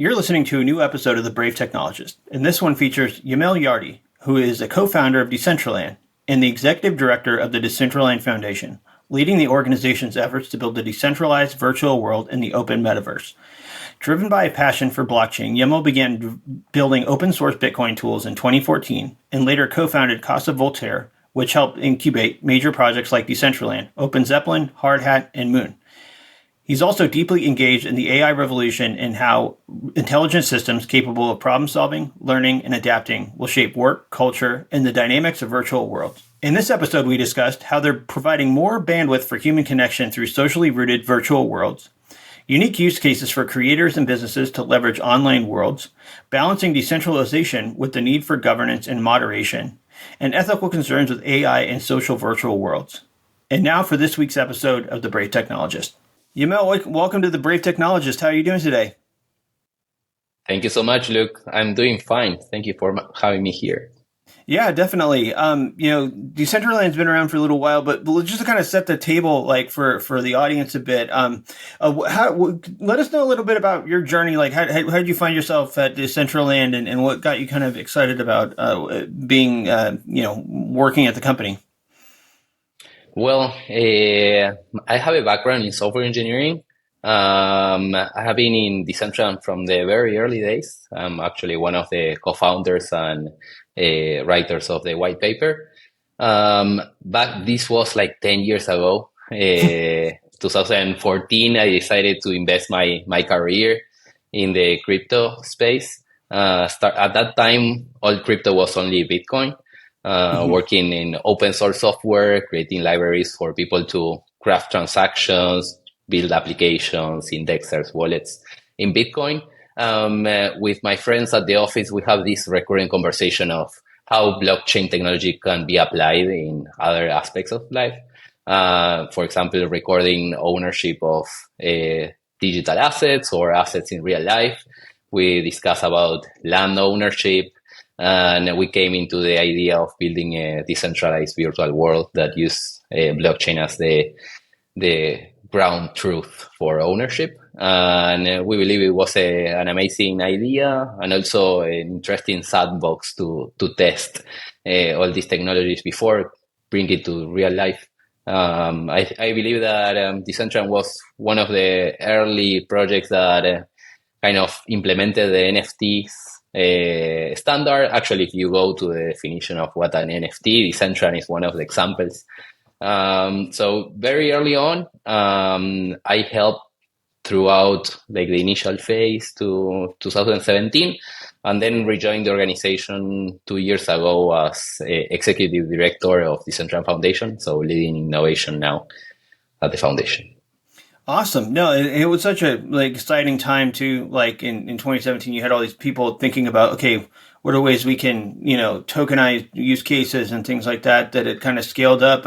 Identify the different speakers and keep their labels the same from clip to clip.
Speaker 1: You're listening to a new episode of the Brave Technologist, and this one features Yemel Jardi, who is a co-founder of Decentraland and the executive director of the Decentraland Foundation, leading the organization's efforts to build a decentralized virtual world in the open metaverse. Driven by a passion for blockchain, Yemel began building open-source Bitcoin tools in 2014 and later co-founded Casa Voltaire, which helped incubate major projects like Decentraland, Open Zeppelin, Hardhat, and Moon. He's also deeply engaged in the AI revolution and how intelligent systems capable of problem solving, learning, and adapting will shape work, culture, and the dynamics of virtual worlds. In this episode, we discussed how they're providing more bandwidth for human connection through socially rooted virtual worlds, unique use cases for creators and businesses to leverage online worlds, balancing decentralization with the need for governance and moderation, and ethical concerns with AI and social virtual worlds. And now for this week's episode of The Brave Technologist. Yemel, welcome to The Brave Technologist. How are you doing today?
Speaker 2: Thank you so much, Luke. I'm doing fine. Thank you for having me here.
Speaker 1: Yeah, definitely. Decentraland's been around for a little while, but just to kind of set the table, like for the audience a bit, let us know a little bit about your journey. Like, how did you find yourself at Decentraland, and what got you kind of excited about being, working at the company?
Speaker 2: Well, I have a background in software engineering. I have been in Decentraland from the very early days. I'm actually one of the co-founders and writers of the white paper. Back this was like 10 years ago. 2014, I decided to invest my career in the crypto space. At that time, all crypto was only Bitcoin. Working in open source software, creating libraries for people to craft transactions, build applications, indexers, wallets in Bitcoin. With my friends at the office, we have this recurring conversation of how blockchain technology can be applied in other aspects of life. For example, recording ownership of digital assets or assets in real life. We discuss about land ownership. And we came into the idea of building a decentralized virtual world that uses blockchain as the ground truth for ownership. And we believe it was an amazing idea and also an interesting sandbox to test all these technologies before bringing it to real life. I believe that Decentraland was one of the early projects that kind of implemented the NFTs standard. Actually, if you go to the definition of what an NFT, Decentraland is one of the examples. So very early on, I helped throughout like the initial phase to 2017, and then rejoined the organization 2 years ago as executive director of Decentraland Foundation, so leading innovation now at the foundation.
Speaker 1: Awesome. No, it was such a exciting time too. Like in 2017, you had all these people thinking about, okay, what are ways we can, tokenize use cases and things like that it kind of scaled up.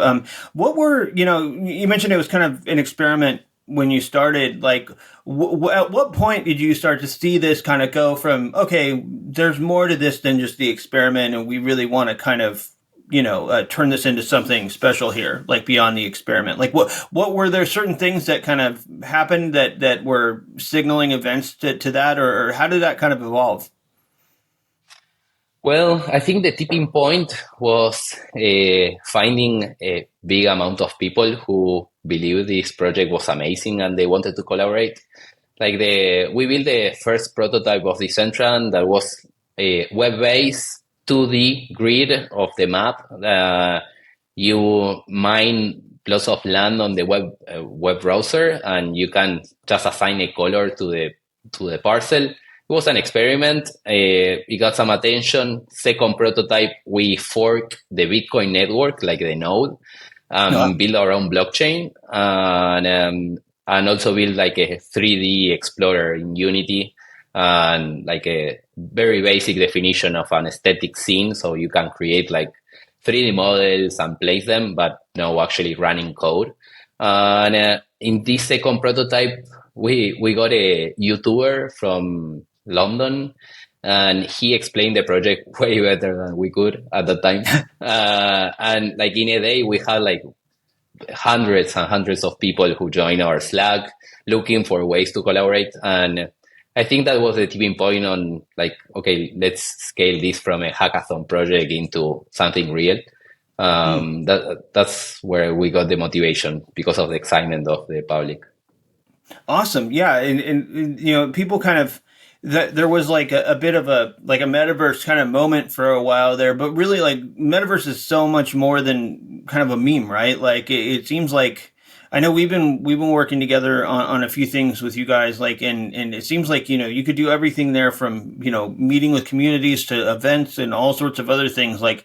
Speaker 1: What were, you mentioned it was kind of an experiment when you started. Like, at what point did you start to see this kind of go from, okay, there's more to this than just the experiment, and we really want to kind of turn this into something special here, like beyond the experiment? Like what were there certain things that kind of happened that were signaling events to that, or how did that kind of evolve?
Speaker 2: Well, I think the tipping point was finding a big amount of people who believed this project was amazing and they wanted to collaborate. We built the first prototype of Decentraland that was a web-based 2D grid of the map. You mine plots of land on the web browser, and you can just assign a color to the parcel. It was an experiment. It got some attention. Second prototype, we forked the Bitcoin network, like the node, build our own blockchain, and also build like a 3D explorer in Unity, and like a very basic definition of an aesthetic scene, so you can create like 3D models and place them, but no actually running code. And in this second prototype, we got a YouTuber from London, and he explained the project way better than we could at the time. And like in a day, we had like hundreds and hundreds of people who joined our Slack looking for ways to collaborate. And I think that was the tipping point on like, okay, let's scale this from a hackathon project into something real. That's where we got the motivation because of the excitement of the public.
Speaker 1: Awesome. Yeah. And people kind of, that there was like a bit of a metaverse kind of moment for a while there, but really like metaverse is so much more than kind of a meme, right? Like it seems like, I know we've been working together on a few things with you guys, like, and it seems like, you could do everything there from, meeting with communities to events and all sorts of other things. Like,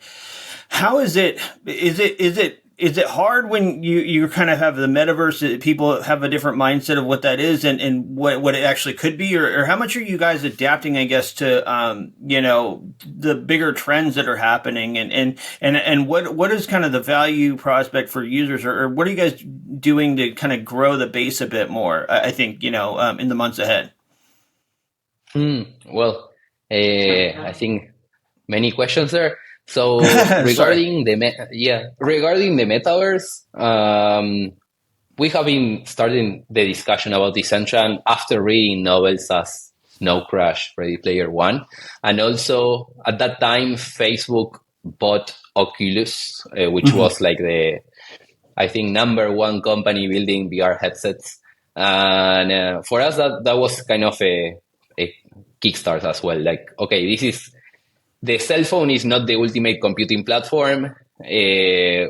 Speaker 1: how is it? Is it hard when you kind of have the metaverse? People have a different mindset of what that is and what it actually could be, or how much are you guys adapting? I guess to the bigger trends that are happening, and what is kind of the value prospect for users, or what are you guys doing to kind of grow the base a bit more? I think in the months ahead.
Speaker 2: Well, I think many questions there. So
Speaker 1: Sorry.
Speaker 2: regarding the metaverse, we have been starting the discussion about Decentraland after reading novels as Snow Crash, Ready Player One, and also at that time Facebook bought Oculus, which
Speaker 1: Hmm.
Speaker 2: was like the I think number one company building VR headsets, and for us that was kind of a kickstart as well. Like, okay, this is the cell phone is not the ultimate computing platform. There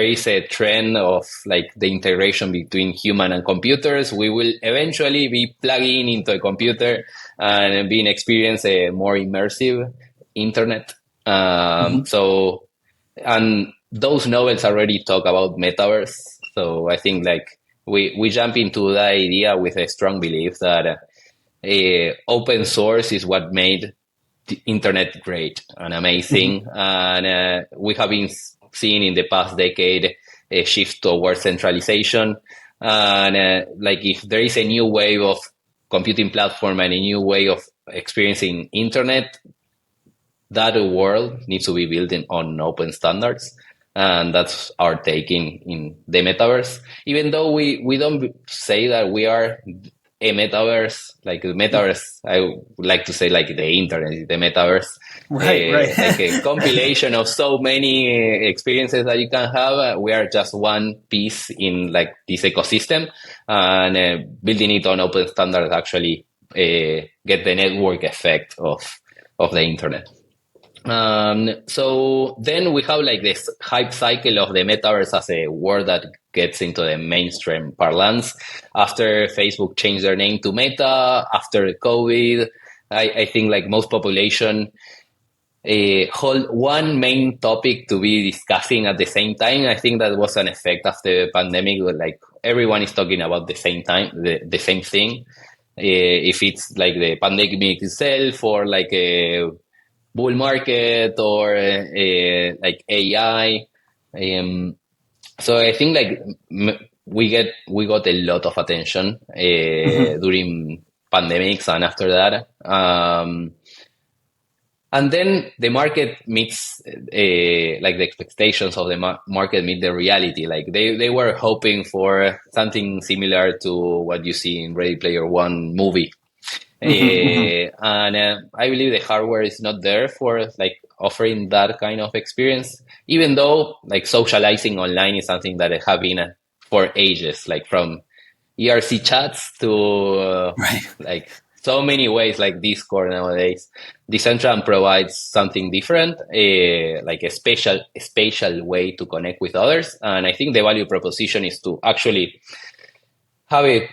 Speaker 2: is a trend of like the integration between human and computers. We will eventually be plugging into a computer and being experience a more immersive internet.
Speaker 1: Hmm.
Speaker 2: And those novels already talk about metaverse. So I think like we jump into that idea with a strong belief that open source is what made the internet great and
Speaker 1: Hmm.
Speaker 2: amazing. And we have been seeing in the past decade a shift towards centralization. And like if there is a new wave of computing platform and a new way of experiencing internet, that world needs to be built on open standards. And that's our take in the metaverse. Even though we don't say that we are a metaverse, like the metaverse, I would like to say like the internet, the metaverse,
Speaker 1: Right. Right.
Speaker 2: like a compilation of so many experiences that you can have. We are just one piece in like this ecosystem, and building it on open standards actually get the network effect of the internet. So then we have like this hype cycle of the metaverse as a word that gets into the mainstream parlance after Facebook changed their name to Meta, after COVID. I think like most population hold one main topic to be discussing at the same time. I think that was an effect of the pandemic, where, like everyone is talking about the same time, the same thing. If it's like the pandemic itself or like a bull market or like AI. So I think like we got a lot of attention
Speaker 1: Hmm.
Speaker 2: during pandemics and after that. And then the market meets like the expectations of the market meet the reality. Like they were hoping for something similar to what you see in Ready Player One movie,
Speaker 1: Hmm.
Speaker 2: and I believe the hardware is not there for like offering that kind of experience, even though like socializing online is something that I have been for ages, like from ERC chats to
Speaker 1: Right.
Speaker 2: like so many ways like Discord nowadays. Decentraland provides something different, like a spatial way to connect with others. And I think the value proposition is to actually have a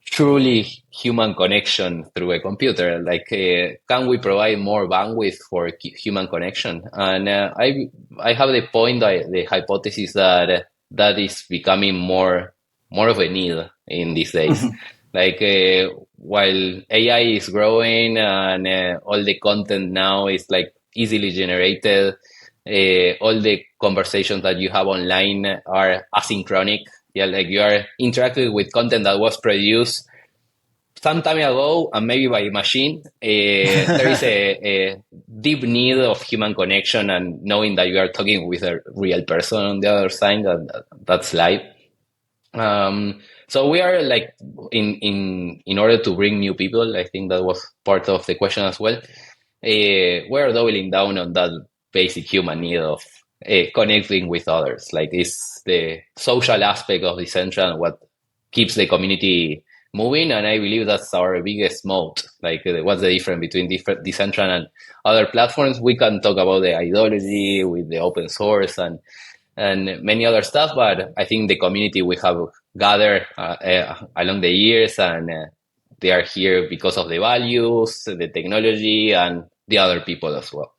Speaker 2: truly human connection through a computer. Like, can we provide more bandwidth for human connection? And I have the point, the hypothesis that that is becoming more of a need in these days.
Speaker 1: Hmm.
Speaker 2: Like, while AI is growing and all the content now is like easily generated, all the conversations that you have online are asynchronic. Yeah, like you are interacting with content that was produced some time ago and maybe by a machine. There is a deep need of human connection and knowing that you are talking with a real person on the other side. That's life. So we are like in order to bring new people. I think that was part of the question as well. We're doubling down on that basic human need of connecting with others. Like it's the social aspect of Decentraland what keeps the community moving, and I believe that's our biggest moat. Like, what's the difference between different Decentraland and other platforms? We can talk about the ideology with the open source and many other stuff, but I think the community we have gathered along the years, and they are here because of the values, the technology, and the other people as well.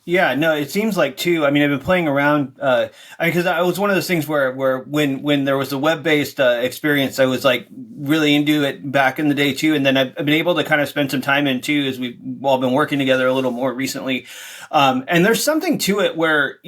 Speaker 1: Yeah, no, it seems like too. I mean, I've been playing around because I was one of those things where when there was a web based experience, I was like really into it back in the day too, and then I've been able to kind of spend some time in too as we've all been working together a little more recently. And there's something to it where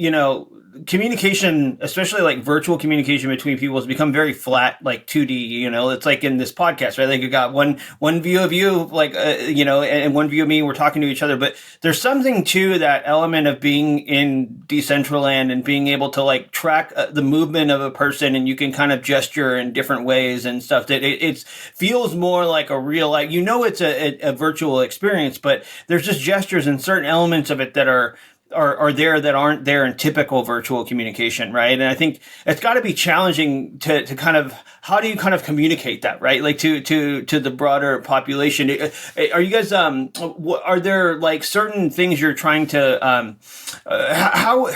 Speaker 1: communication, especially like virtual communication between people, has become very flat, like 2D. It's like in this podcast, right? Like you got one view of you, like and one view of me. We're talking to each other, but there's something to that element of being in Decentraland and being able to like track the movement of a person, and you can kind of gesture in different ways and stuff. That it feels more like a real, like it's a virtual experience, but there's just gestures and certain elements of it that are there that aren't there in typical virtual communication, right? And I think it's got to be challenging to kind of, how do you kind of communicate that, right? Like to the broader population. Are you guys are there like certain things you're trying to how?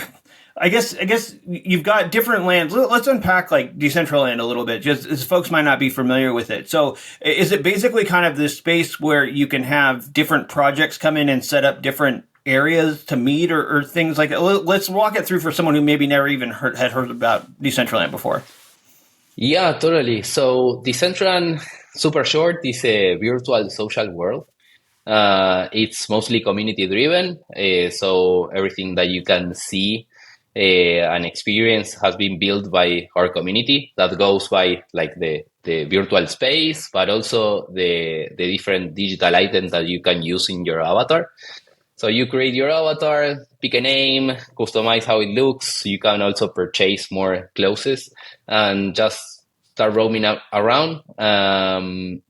Speaker 1: I guess you've got different lands. Let's unpack like Decentraland a little bit, just as folks might not be familiar with it. So is it basically kind of this space where you can have different projects come in and set up different areas to meet or things like that? Let's walk it through for someone who maybe never even had heard about Decentraland before.
Speaker 2: Yeah, totally. So Decentraland, super short, is a virtual social world. It's mostly community driven. So everything that you can see and experience has been built by our community. That goes by like the virtual space, but also the different digital items that you can use in your avatar. So you create your avatar, pick a name, customize how it looks. You can also purchase more clothes and just start roaming around. And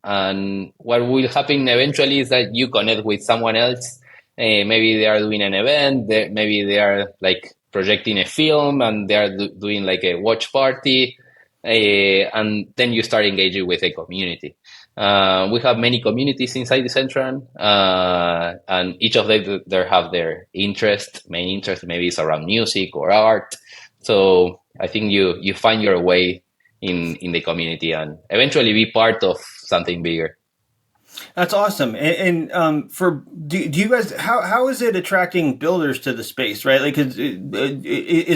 Speaker 2: what will happen eventually is that you connect with someone else. Maybe they are doing an event. Maybe they are like projecting a film, and they are doing like a watch party. And then you start engaging with a community. We have many communities inside the Central, and each of them they have their main interest. Maybe it's around music or art. So I think you find your way in the community and eventually be part of something bigger.
Speaker 1: That's awesome. And for do you guys, how is it attracting builders to the space, right? Like, is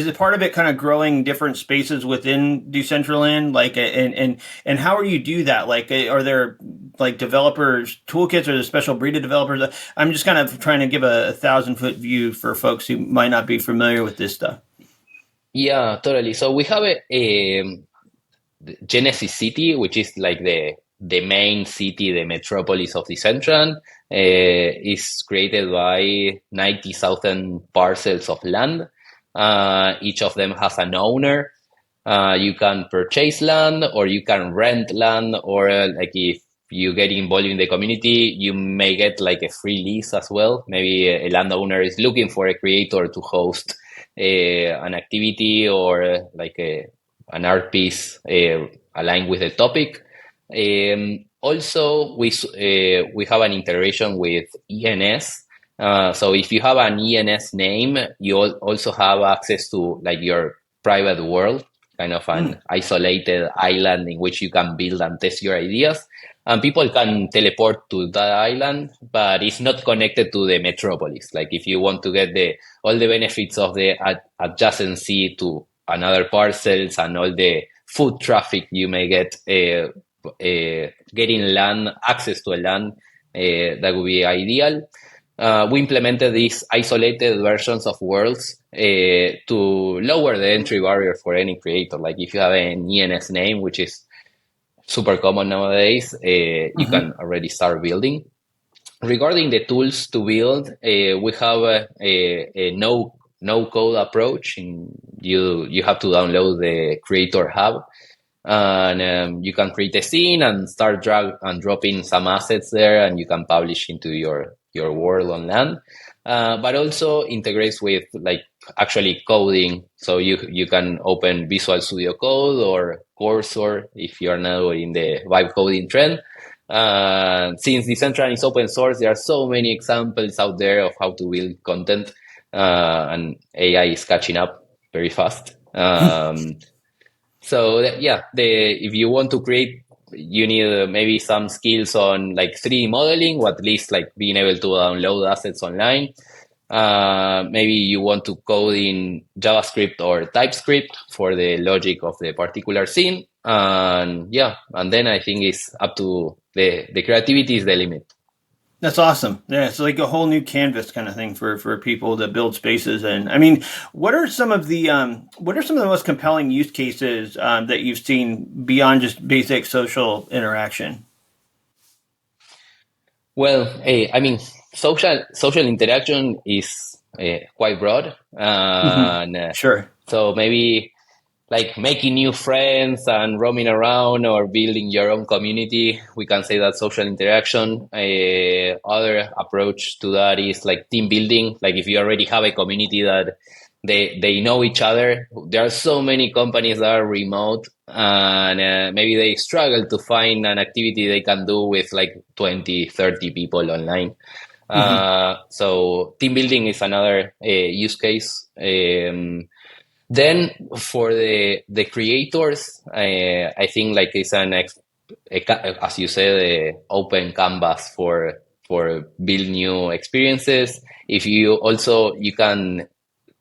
Speaker 1: it part of it kind of growing different spaces within Decentraland? Like, and how are you do that? Like, are there like developers toolkits or the special breed of developers? I'm just kind of trying to give a 1,000-foot view for folks who might not be familiar with this stuff.
Speaker 2: Yeah, totally. So we have a Genesis City, which is like the main city, the metropolis of the Central, is created by 90,000 parcels of land. Each of them has an owner. You can purchase land or you can rent land, or like if you get involved in the community, you may get like a free lease as well. Maybe a landowner is looking for a creator to host an activity or an art piece aligned with the topic. Also, we have an integration with ENS. So if you have an ENS name, you also have access to like your private world, kind of an isolated island in which you can build and test your ideas. And people can teleport to that island, but it's not connected to the metropolis. Like if you want to get all the benefits of the adjacency to another parcels and all the foot traffic you may get, getting land, access to a land, that would be ideal. We implemented these isolated versions of worlds to lower the entry barrier for any creator. Like if you have an ENS name, which is super common nowadays, you can already start building. Regarding the tools to build, we have a no code approach. You have to download the Creator Hub. and you can create a scene and start drag and dropping some assets there, and you can publish into your world on land. But also integrates with like actually coding, so you can open Visual Studio Code or Cursor if you are now in the vibe coding trend. Since Decentraland is open source, there are so many examples out there of how to build content, and AI is catching up very fast. Yeah, if you want to create, you need maybe some skills on like 3D modeling, or at least like being able to download assets online. Maybe you want to code in JavaScript or TypeScript for the logic of the particular scene. And yeah, and then I think it's up to the creativity is the limit.
Speaker 1: That's awesome. Yeah, it's like a whole new canvas kind of thing for people that build spaces. And I mean, what are some of the most compelling use cases that you've seen beyond just basic social interaction?
Speaker 2: Well, I mean, social interaction is quite broad,
Speaker 1: Hmm.
Speaker 2: and
Speaker 1: Sure.
Speaker 2: so maybe like making new friends and roaming around or building your own community. We can say that social interaction. Other approach to that is like team building. Like if you already have a community that they know each other, there are so many companies that are remote, and maybe they struggle to find an activity they can do with like 20, 30 people online.
Speaker 1: Hmm.
Speaker 2: So team building is another use case. Then for the creators, I think like it's as you said, open canvas for build new experiences. If you also you can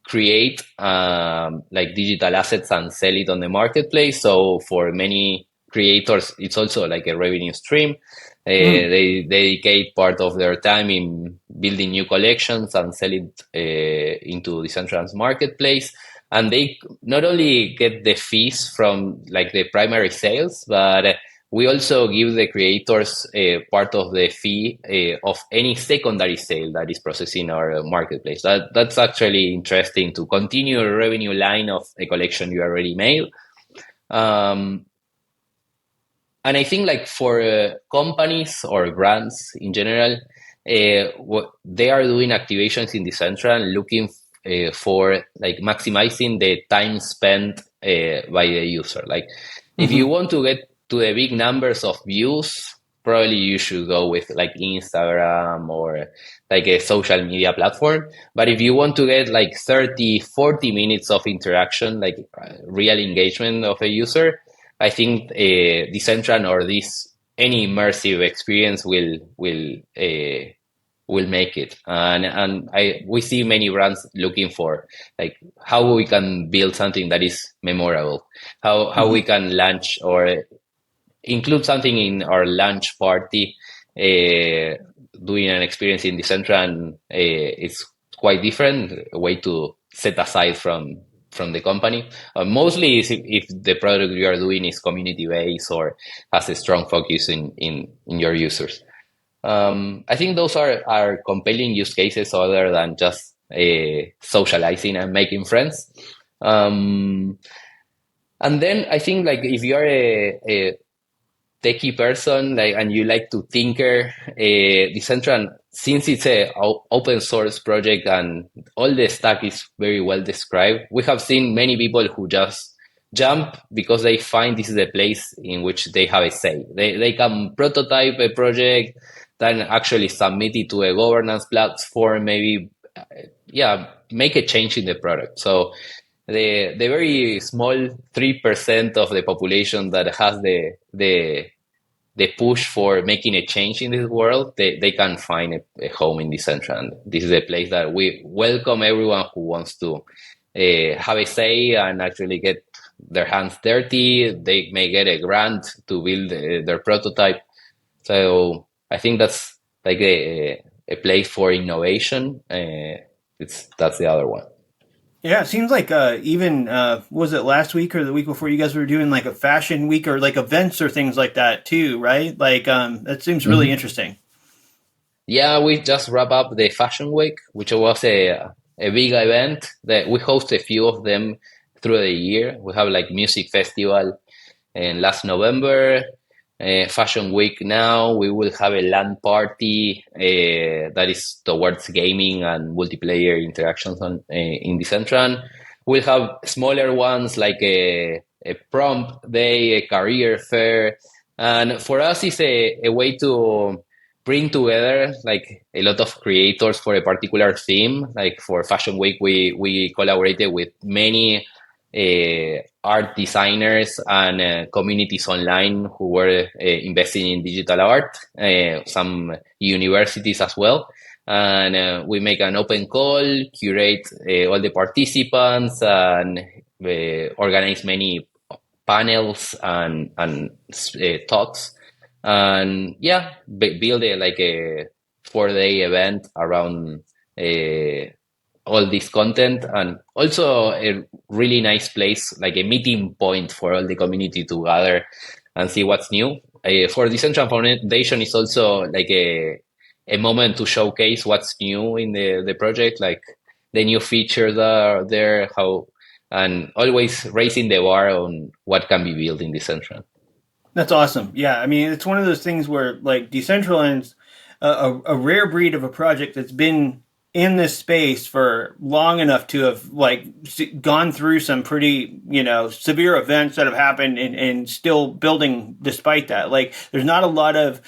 Speaker 2: create like digital assets and sell it on the marketplace. So for many creators, it's also like a revenue stream.
Speaker 1: Mm.
Speaker 2: They dedicate part of their time in building new collections and sell it into the Decentraland marketplace. And they not only get the fees from like the primary sales, but we also give the creators part of the fee of any secondary sale that is processed in our marketplace. That's actually interesting to continue a revenue line of a collection you already made. Um, and I think like for companies or brands in general, what they are doing activations in Decentraland looking for like maximizing the time spent by the user. Like if you
Speaker 1: Hmm.
Speaker 2: want to get to the big numbers of views, probably you should go with like Instagram or like a social media platform. But if you want to get like 30, 40 minutes of interaction, like real engagement of a user, I think Decentraland or this any immersive experience will make it. And we see many brands looking for like how we can build something that is memorable, how we
Speaker 1: Hmm.
Speaker 2: can launch or include something in our lunch party. Doing an experience in the center and it's quite different a way to set aside from the company. Mostly is if the product you are doing is community based or has a strong focus in your users. I think those are compelling use cases other than just socializing and making friends. Um, and then I think like if you are a techie person, like, and you like to tinker, Decentraland, since it's a open source project and all the stack is very well described, we have seen many people who just jump because they find this is a place in which they have a say. They can prototype a project, then actually submit it to a governance platform, maybe, yeah, make a change in the product. So the very small 3% of the population that has the push for making a change in this world, they can find a home in Decentraland. This is a place that we welcome everyone who wants to have a say and actually get their hands dirty. They may get a grant to build their prototype. So I think that's like a place for innovation. That's the other one.
Speaker 1: Yeah, it seems like even was it last week or the week before you guys were doing like a fashion week or like events or things like that too, right? Like that seems really
Speaker 2: Mhm.
Speaker 1: interesting.
Speaker 2: Yeah, we just wrap up the Fashion Week, which was a big event that we host a few of them through the year. We have like music festival, And last November, Fashion Week now, we will have a LAN party that is towards gaming and multiplayer interactions in Decentraland. We'll have smaller ones like a prompt day, a career fair. And for us, it's a way to bring together like a lot of creators for a particular theme. Like for Fashion Week, we collaborated with many art designers and communities online who were investing in digital art, some universities as well. And we make an open call, curate all the participants, and organize many panels and talks. And yeah, build like a 4-day event around all this content, and also a really nice place, like a meeting point for all the community to gather and see what's new. For Decentraland Foundation is also like a moment to showcase what's new in the project, like the new features are there, how, and always raising the bar on what can be built in Decentraland.
Speaker 1: That's awesome. Yeah, I mean, it's one of those things where like Decentraland's a rare breed of a project that's been in this space for long enough to have like gone through some pretty severe events that have happened and still building despite that. Like, there's not a lot of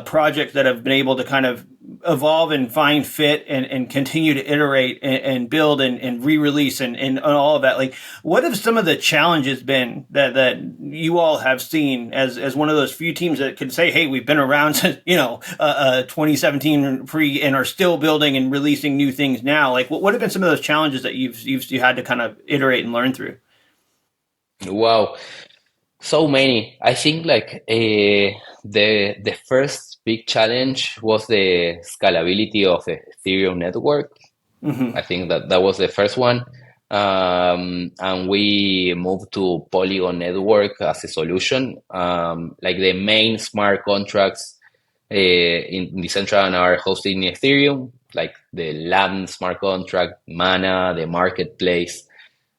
Speaker 1: projects that have been able to kind of evolve and find fit and continue to iterate and build and re-release and all of that. Like, what have some of the challenges been that you all have seen as one of those few teams that can say, hey, we've been around since 2017 pre and are still building and releasing new things now? Like, what have been some of those challenges that you had to kind of iterate and learn through?
Speaker 2: Wow, so many. I think like the first big challenge was the scalability of the Ethereum network.
Speaker 1: Mm-hmm.
Speaker 2: I think that was the first one. And we moved to Polygon network as a solution. Like the main smart contracts in Decentraland are hosted in Ethereum, like the LAM smart contract, Mana, the marketplace,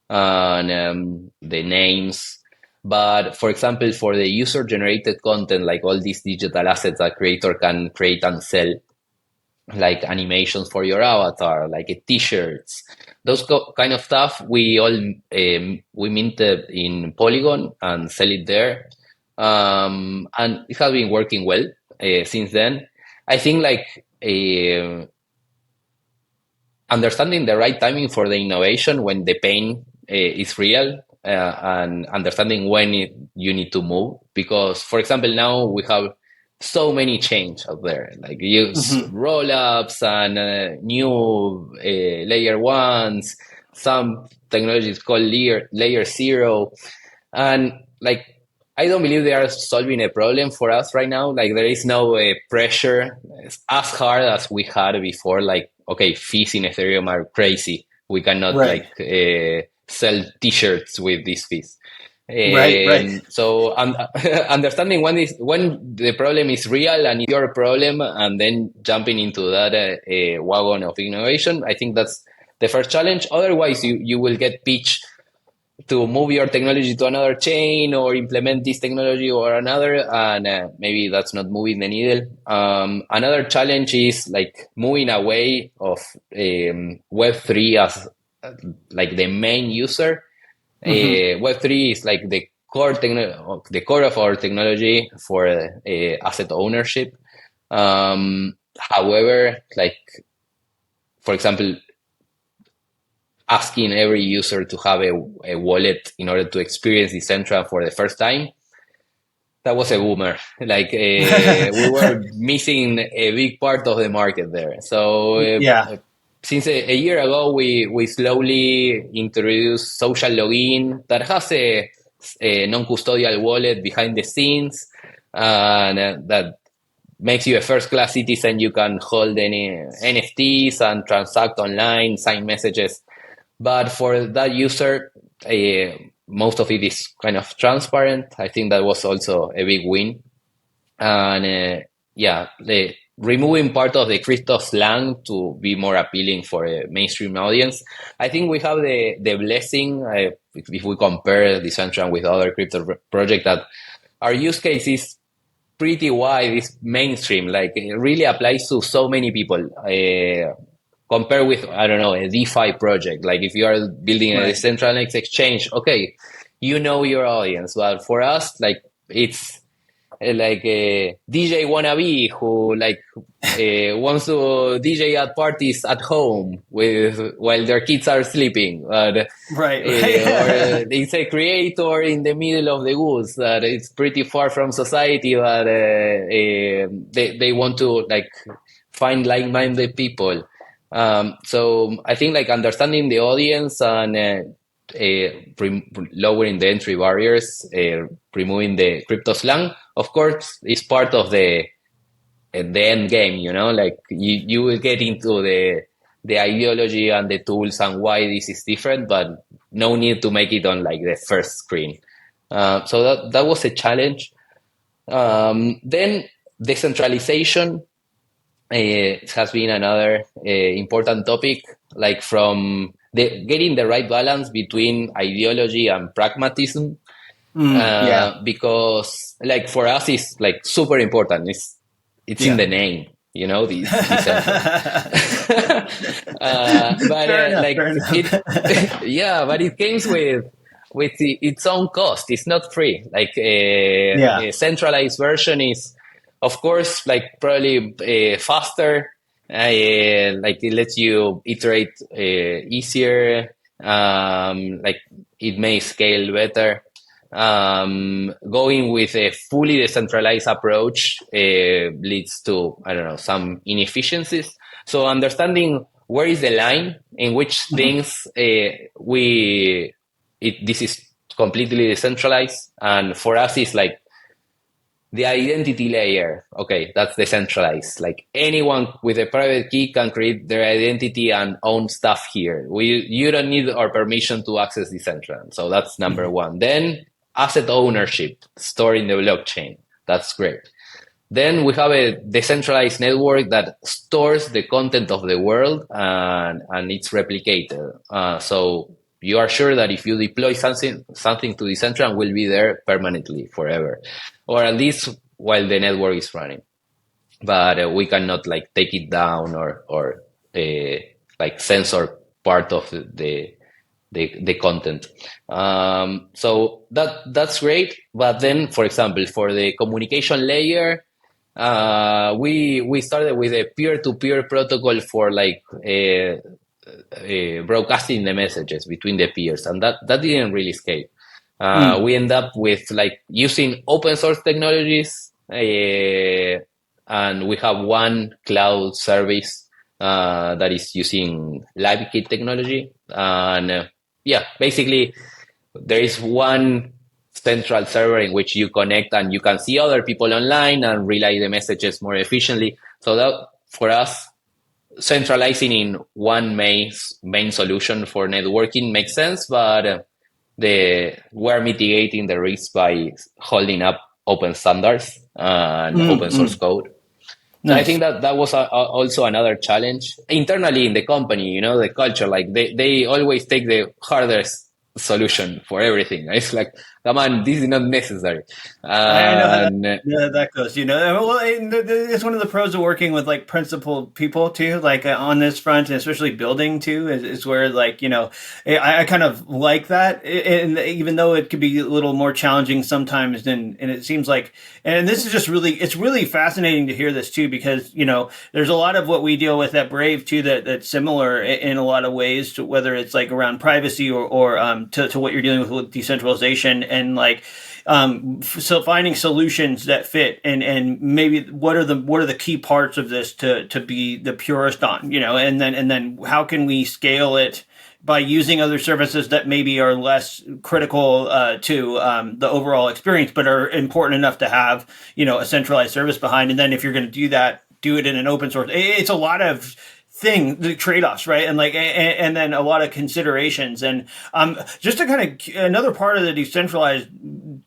Speaker 2: and the names. But for example, for the user generated content, like all these digital assets that creator can create and sell, like animations for your avatar, like t-shirts, those kind of stuff, we minted in Polygon and sell it there, and it has been working well since then. I think like understanding the right timing for the innovation when the pain is real, and understanding when you need to move. Because, for example, now we have so many change out there, like use
Speaker 1: Mm-hmm.
Speaker 2: roll-ups and new layer ones, some technologies called layer zero. And like, I don't believe they are solving a problem for us right now. Like, there is no pressure as hard as we had before. Like, okay, fees in Ethereum are crazy. We cannot
Speaker 1: Right.
Speaker 2: like sell T-shirts with these fees.
Speaker 1: Right. Right.
Speaker 2: So understanding when the problem is real and your problem, and then jumping into that wagon of innovation. I think that's the first challenge. Otherwise, you will get pitched to move your technology to another chain or implement this technology or another, and maybe that's not moving the needle. Another challenge is like moving away of Web3 as like the main user.
Speaker 1: Mm-hmm.
Speaker 2: Web3 is like the core of our technology for asset ownership. However, like, for example, asking every user to have a wallet in order to experience Decentraland for the first time, that was a boomer. Like, we were missing a big part of the market there. So
Speaker 1: Yeah.
Speaker 2: since a year ago, we slowly introduced social login that has a non-custodial wallet behind the scenes, and that makes you a first-class citizen. You can hold any NFTs and transact online, sign messages. But for that user, most of it is kind of transparent. I think that was also a big win. And yeah, removing part of the crypto slang to be more appealing for a mainstream audience. I think we have the blessing, if we compare Decentraland with other crypto projects, that our use case is pretty wide, it's mainstream, like it really applies to so many people. Compare with, I don't know, a DeFi project. Like if you are building a
Speaker 1: Right.
Speaker 2: decentralized exchange, okay, you know your audience. But for us, like it's like a DJ wannabe who like wants to DJ at parties at home with while their kids are sleeping.
Speaker 1: Right.
Speaker 2: Or
Speaker 1: Right.
Speaker 2: it's a creator in the middle of the woods that it's pretty far from society, but they want to like find like-minded people. So I think like understanding the audience and lowering the entry barriers, removing the crypto slang, of course, is part of the end game. You know, like you will get into the ideology and the tools and why this is different, but no need to make it on like the first screen. So that was a challenge. Then decentralization has been another important topic, like from getting the right balance between ideology and pragmatism,
Speaker 1: Yeah.
Speaker 2: because like for us it's like super important. It's in
Speaker 1: Yeah.
Speaker 2: the name, you know, the Decentraland. But
Speaker 1: Fair enough.
Speaker 2: like
Speaker 1: Fair enough.
Speaker 2: it, yeah, but it comes with its own cost. It's not free. Like
Speaker 1: Yeah.
Speaker 2: a centralized version is, of course, like probably faster. Like it lets you iterate easier. Like it may scale better. Going with a fully decentralized approach leads to, I don't know, some inefficiencies. So understanding where is the line in which
Speaker 1: Mhm.
Speaker 2: things this is completely decentralized, and for us it's like the identity layer. Okay, that's decentralized. Like anyone with a private key can create their identity and own stuff here. You don't need our permission to access Decentraland. So that's number
Speaker 1: Mhm.
Speaker 2: one. Then asset ownership, stored in the blockchain. That's great. Then we have a decentralized network that stores the content of the world, and it's replicated. So you are sure that if you deploy something to Decentraland, will be there permanently forever, or at least while the network is running. But we cannot like take it down or like censor part of the content. So that's great. But then, for example, for the communication layer, we started with a peer-to-peer protocol for like broadcasting the messages between the peers, and that didn't really scale.
Speaker 1: Mm.
Speaker 2: We end up with like using open source technologies, and we have one cloud service that is using LiveKit technology, and yeah, basically there is one central server in which you connect and you can see other people online and relay the messages more efficiently. So that for us, centralizing in one main solution for networking makes sense, but we're mitigating the risk by holding up open standards and
Speaker 1: Mm.
Speaker 2: open source
Speaker 1: Mm.
Speaker 2: code. So I think
Speaker 1: Nice.
Speaker 2: that was also another challenge internally in the company. You know, the culture, like they always take the hardest solution for everything. It's like, come on, this is not necessary.
Speaker 1: I know how that,
Speaker 2: And
Speaker 1: yeah, that goes. You know, well, it's one of the pros of working with like principled people too. Like on this front, and especially building too, is where like I kind of like that. And even though it could be a little more challenging sometimes, and it seems like, and this is just really, it's really fascinating to hear this too, because there's a lot of what we deal with at Brave too that's similar in a lot of ways, to whether it's like around privacy or to what you're dealing with decentralization and like so finding solutions that fit and maybe what are the key parts of this to be the purest on, and then how can we scale it by using other services that maybe are less critical to the overall experience, but are important enough to have a centralized service behind. And then if you're going to do that, do it in an open source. It's a lot of the trade-offs, right? And like and then a lot of considerations. And just to kind of another part of the decentralized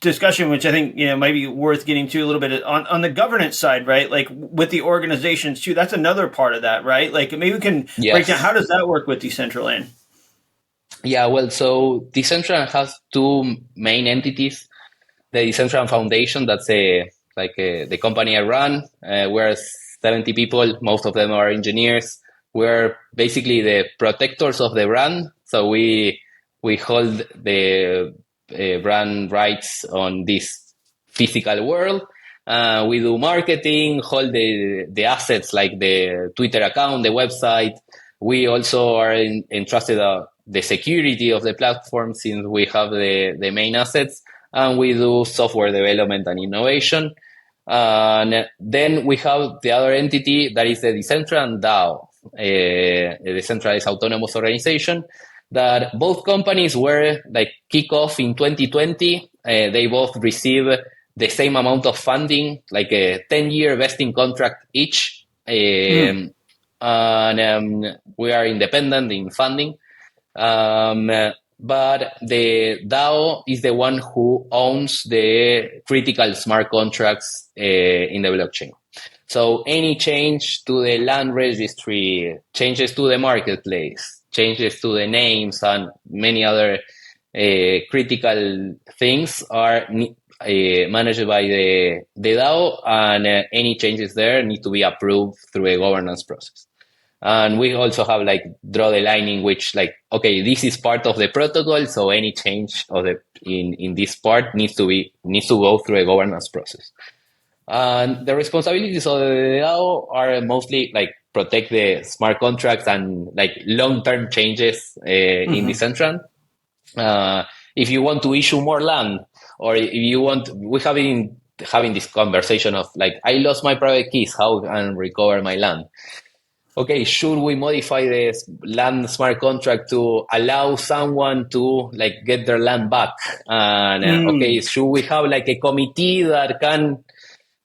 Speaker 1: discussion, which I think might be worth getting to a little bit on the governance side, right? Like with the organizations too. That's another part of that, right? Like maybe we can break down how
Speaker 2: Yes.
Speaker 1: does that work with Decentraland?
Speaker 2: Yeah, well, so Decentraland has two main entities. The Decentraland Foundation, that's the company I run. We're 70 people. Most of them are engineers. We're basically the protectors of the brand. So we hold the brand rights on this physical world. We do marketing, hold the assets like the Twitter account, the website. We also are entrusted the security of the platform since we have the main assets, and we do software development and innovation. And then we have the other entity that is the Decentraland DAO, a decentralized autonomous organization that both companies were like kick off in 2020. They both receive the same amount of funding, like a 10-year vesting contract each.
Speaker 1: Mm.
Speaker 2: And we are independent in funding. Um, but the DAO is the one who owns the critical smart contracts in the blockchain. So any change to the land registry, changes to the marketplace, changes to the names, and many other critical things are managed by the DAO, and any changes there need to be approved through a governance process. And we also have like draw the line in which like, okay, this is part of the protocol, so any change of the in this part needs to go through a governance process. And the responsibilities of the DAO are mostly like protect the smart contracts and like long-term changes in the
Speaker 1: Hmm.
Speaker 2: Decentraland. If you want to issue more land, or if you want, we have been having this conversation of like, I lost my private keys, how can I recover my land? Okay, should we modify the land smart contract to allow someone to like get their land back? And okay,
Speaker 1: Mm.
Speaker 2: should we have like a committee that can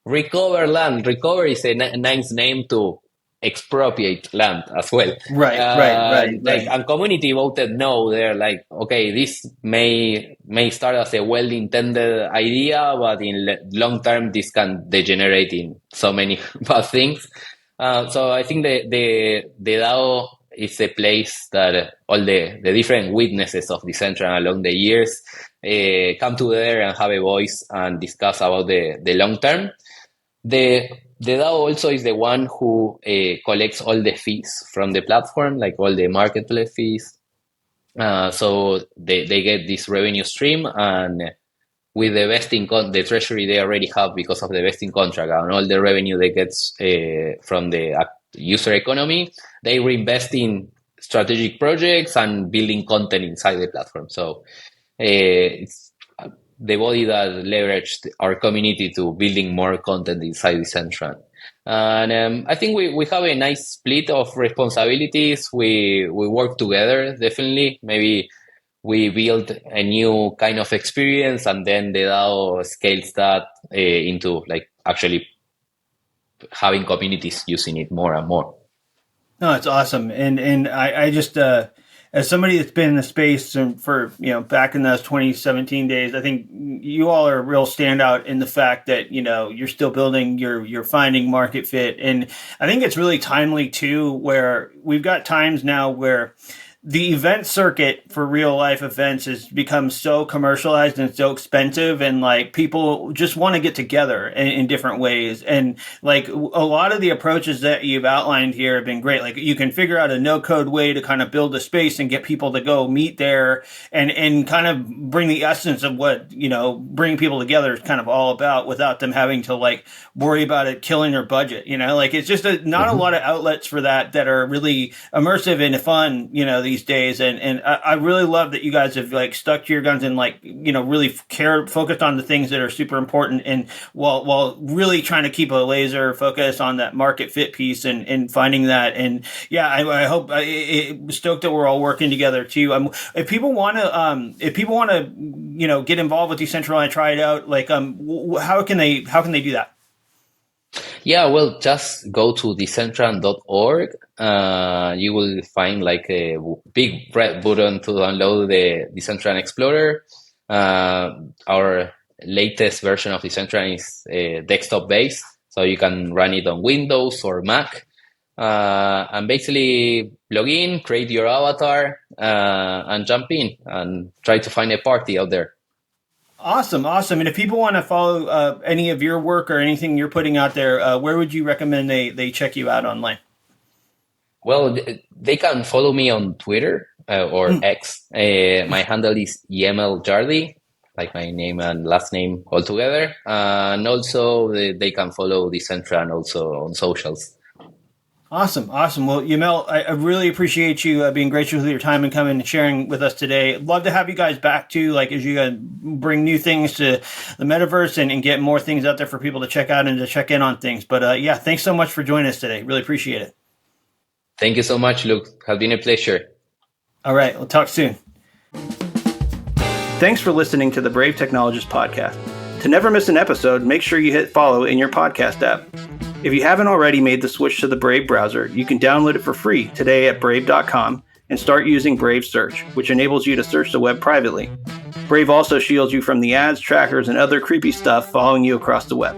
Speaker 2: recover land? Recover is a nice name to expropriate land as well.
Speaker 1: Right, right, right, right.
Speaker 2: And community voted no. They're like, okay, this may start as a well-intended idea, but in long term, this can degenerate in so many bad things. So I think the DAO is a place that all the different witnesses of Decentraland along the years come together and have a voice and discuss about the long term. The the DAO also is the one who collects all the fees from the platform, like all the marketplace fees. So they get this revenue stream, and with the the treasury they already have because of the vesting contract and all the revenue they get from the user economy, they reinvest in strategic projects and building content inside the platform. So it's the body that leveraged our community to building more content inside the Central. And I think we have a nice split of responsibilities. We work together, definitely. Maybe we build a new kind of experience, and then the DAO scales that into like actually having communities using it more and more.
Speaker 1: No, it's awesome, and I just as somebody that's been in the space for back in those 2017 days, I think you all are a real standout in the fact that you're still building, you're finding market fit, and I think it's really timely too, where we've got times now where the event circuit for real life events has become so commercialized and so expensive, and like people just want to get together in different ways, and like a lot of the approaches that you've outlined here have been great. Like you can figure out a no code way to kind of build a space and get people to go meet there, and kind of bring the essence of what bringing people together is kind of all about, without them having to like worry about it killing their budget. Like it's just not a lot of outlets for that are really immersive and fun these days, and I really love that you guys have like stuck to your guns and like really focused on the things that are super important, and while really trying to keep a laser focus on that market fit piece, and finding that. And yeah, I hope stoked that we're all working together too. If people want to get involved with Decentraland, try it out, like how can they do that?
Speaker 2: Yeah, well, just go to decentraland.org. You will find like a big red button to download the Decentraland Explorer. Our latest version of Decentraland is desktop based, so you can run it on Windows or Mac. And basically log in, create your avatar, and jump in and try to find a party out there.
Speaker 1: Awesome. And if people want to follow any of your work or anything you're putting out there, where would you recommend they check you out online?
Speaker 2: Well, they can follow me on Twitter or X. My handle is Yemel Jardi, like my name and last name all together. And also they can follow Decentraland also on socials.
Speaker 1: Awesome. Well, Yemel, I really appreciate you being gracious with your time and coming and sharing with us today. I'd love to have you guys back too, like as you guys bring new things to the metaverse and get more things out there for people to check out and to check in on things. But yeah, thanks so much for joining us today. Really appreciate it.
Speaker 2: Thank you so much, Luke. Has been a pleasure. All
Speaker 1: right. We'll talk soon. Thanks for listening to the Brave Technologist podcast. To never miss an episode, make sure you hit follow in your podcast app. If you haven't already made the switch to the Brave browser, you can download it for free today at brave.com and start using Brave Search, which enables you to search the web privately. Brave also shields you from the ads, trackers, and other creepy stuff following you across the web.